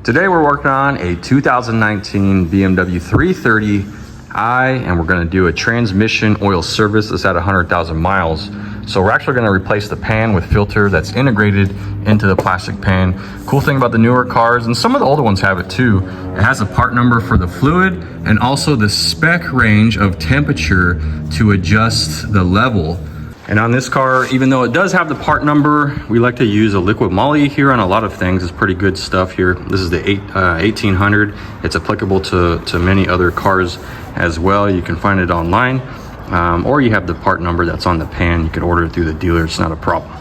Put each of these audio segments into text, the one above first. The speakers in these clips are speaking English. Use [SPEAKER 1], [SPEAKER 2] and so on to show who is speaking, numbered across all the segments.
[SPEAKER 1] Today we're working on a 2019 BMW 330i, and we're going to do a transmission oil service that's at 100,000 miles. So we're actually going to replace the pan with filter that's integrated into the plastic pan. Cool thing about the newer cars, and some of the older ones have it too, it has a part number for the fluid and also the spec range of temperature to adjust the level. And on this car, even though it does have the part number, we like to use a liquid moly here on a lot of things. It's pretty good stuff here. This is the 1800. It's applicable to many other cars as well. You can find it online, or you have the part number that's on the pan. You could order it through the dealer. It's not a problem.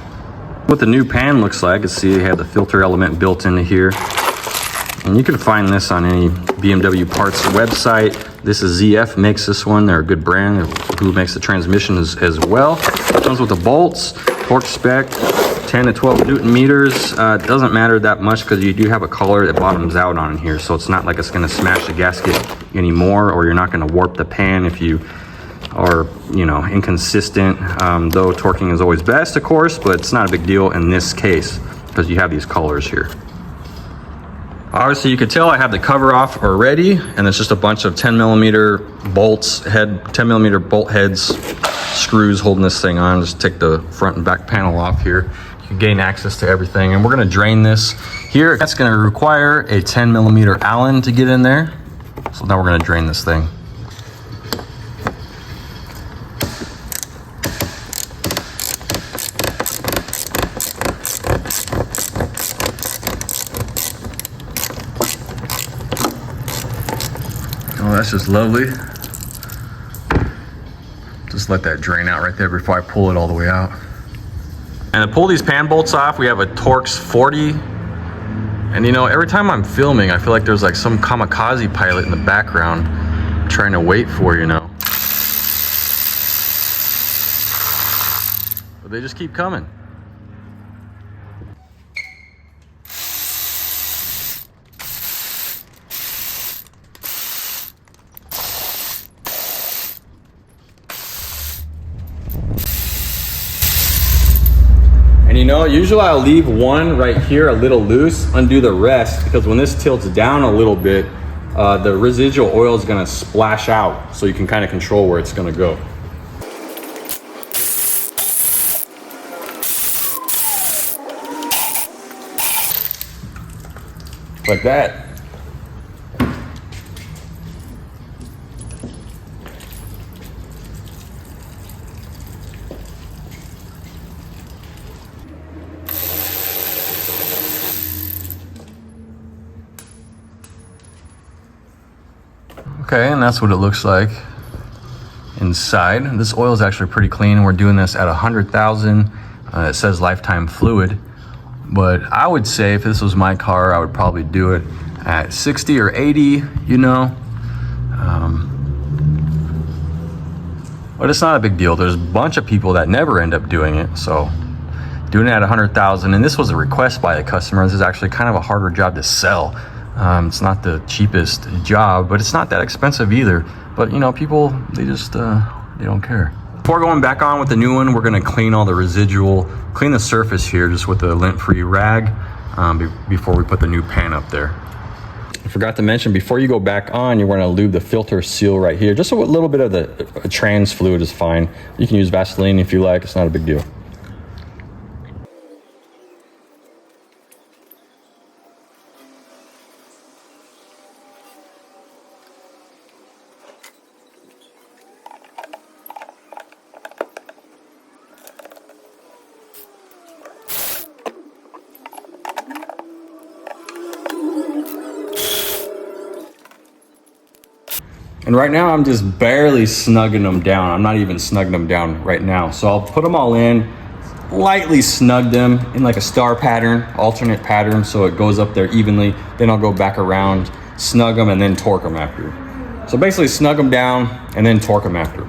[SPEAKER 1] What the new pan looks like is, see, they have the filter element built into here. And you can find this on any BMW parts website. This is ZF makes this one. They're a good brand who makes the transmission as well. It comes with the bolts, torque spec, 10 to 12 Newton meters. It doesn't matter that much because you do have a collar that bottoms out on here. So it's not like it's gonna smash the gasket anymore, or you're not gonna warp the pan if you are, inconsistent. Though torquing is always best, of course, but it's not a big deal in this case because you have these collars here. Obviously, you can tell I have the cover off already, and it's just a bunch of 10mm bolts, 10mm bolt heads, screws holding this thing on. Just take the front and back panel off here. You can gain access to everything, and we're gonna drain this here. That's gonna require a 10mm Allen to get in there. So now we're gonna drain this thing. Oh, that's just lovely. Just let that drain out right there before I pull it all the way out. And to pull these pan bolts off, we have a Torx 40. And every time I'm filming, I feel like there's like some kamikaze pilot in the background trying to wait for, But they just keep coming. And usually I'll leave one right here a little loose, undo the rest, because when this tilts down a little bit, the residual oil is gonna splash out, so you can kind of control where it's gonna go. Like that. Okay, and that's what it looks like inside. This oil is actually pretty clean. We're doing this at 100,000. It says lifetime fluid, but I would say if this was my car, I would probably do it at 60 or 80, But it's not a big deal. There's a bunch of people that never end up doing it, so doing it at 100,000, and this was a request by a customer. This is actually kind of a harder job to sell. It's not the cheapest job, but it's not that expensive either. But people, they just, they don't care. Before going back on with the new one, we're gonna clean all the residual, clean the surface here just with a lint-free rag before we put the new pan up there. I forgot to mention, before you go back on, you're gonna lube the filter seal right here. Just a little bit of the trans fluid is fine. You can use Vaseline if you like, it's not a big deal. And right now I'm just barely snugging them down. I'm not even snugging them down right now. So I'll put them all in, lightly snug them in like a star pattern, alternate pattern, so it goes up there evenly. Then I'll go back around, snug them, and then torque them after. So basically snug them down and then torque them after.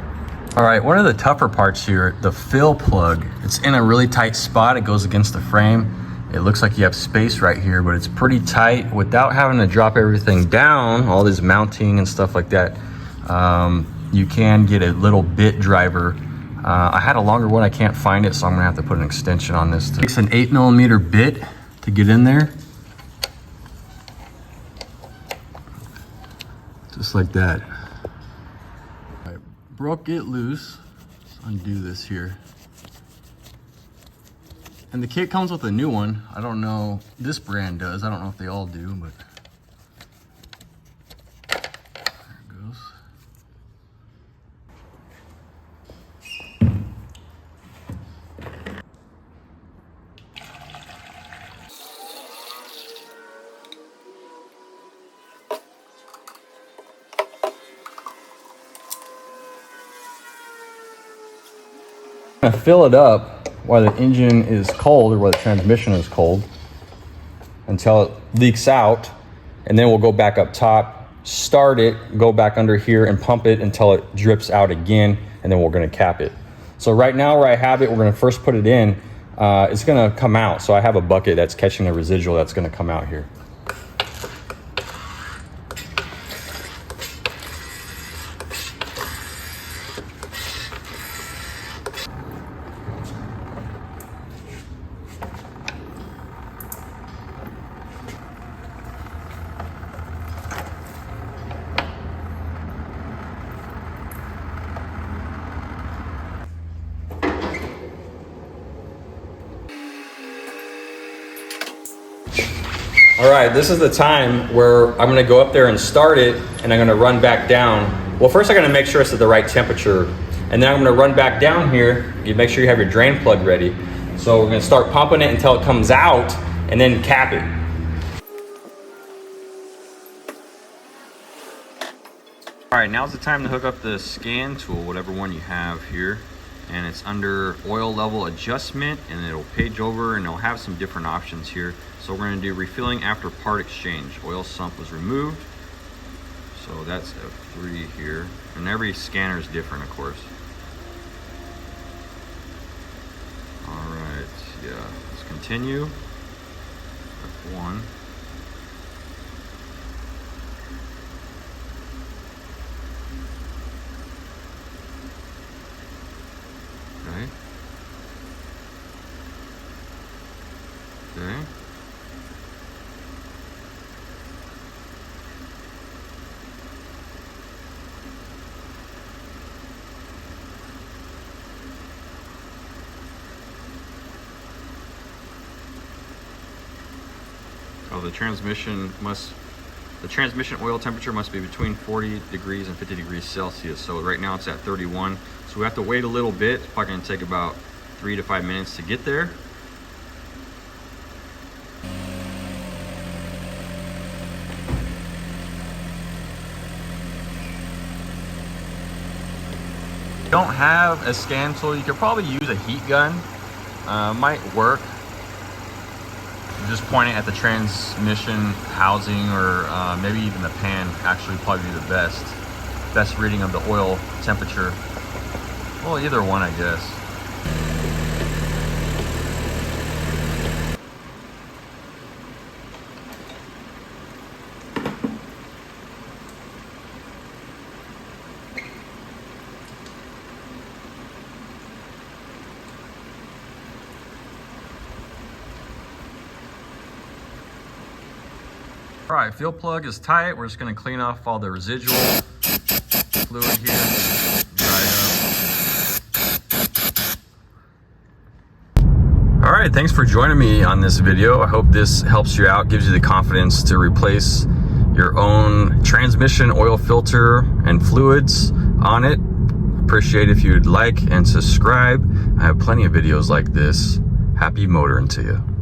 [SPEAKER 1] All right, one of the tougher parts here, the fill plug. It's in a really tight spot. It goes against the frame. It looks like you have space right here, but it's pretty tight. Without having to drop everything down, all this mounting and stuff like that, you can get a little bit driver. I had a longer one, I can't find it, so I'm gonna have to put an extension on this. It takes an 8mm bit to get in there. Just like that. All right, broke it loose. Let's undo this here. And the kit comes with a new one. I don't know, this brand does. I don't know if they all do, but there it goes. I'm gonna fill it up while the engine is cold, or while the transmission is cold, until it leaks out, and then we'll go back up top, start it, go back under here and pump it until it drips out again, and then we're gonna cap it. So right now where I have it, we're gonna first put it in, it's gonna come out. So I have a bucket that's catching the residual that's gonna come out here. All right, this is the time where I'm gonna go up there and start it, and I'm gonna run back down. Well, first I'm gonna make sure it's at the right temperature, and then I'm gonna run back down here. You make sure you have your drain plug ready. So we're gonna start pumping it until it comes out, and then cap it. All right, now's the time to hook up the scan tool, whatever one you have here. And it's under oil level adjustment, and it'll page over and it'll have some different options here. So we're gonna do refilling after part exchange. Oil sump was removed. So that's F3 here. And every scanner is different, of course. All right, yeah, let's continue. F1. Okay. Okay. So the transmission oil temperature must be between 40 degrees and 50 degrees Celsius. So right now it's at 31. So we have to wait a little bit. It's probably gonna take about 3 to 5 minutes to get there. If you don't have a scan tool, you could probably use a heat gun. Might work. Just point it at the transmission housing, or maybe even the pan. Actually probably be the best reading of the oil temperature. Well, either one, I guess. All right, fuel plug is tight. We're just gonna clean off all the residual fluid here, dry it up. All right, thanks for joining me on this video. I hope this helps you out, gives you the confidence to replace your own transmission oil filter and fluids on it. Appreciate if you'd like and subscribe. I have plenty of videos like this. Happy motoring to you.